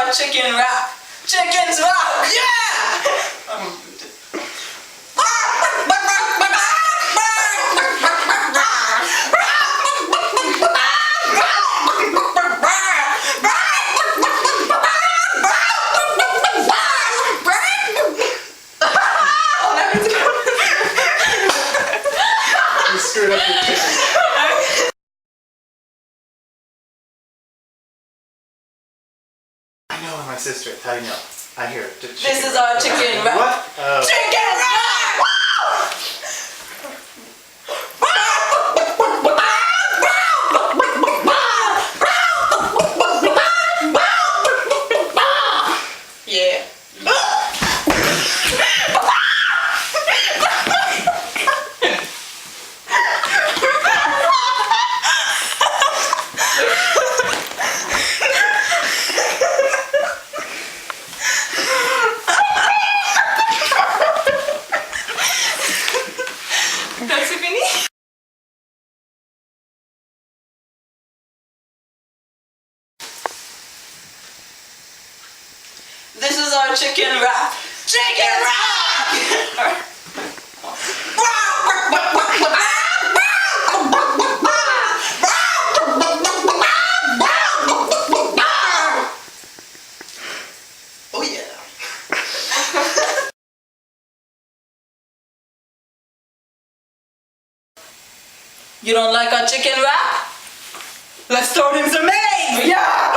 our chicken wrap. Chickens wrap! Yeah! You screwed up your chicken. I know my sister. How do you know? I hear it. This is our chicken wrap. What? Oh. Chicken wrap! Yeah. That's fini? This is our chicken wrap. Chicken wrap! Oh yeah. You don't like our chicken wrap? Let's throw him some eggs! Yeah!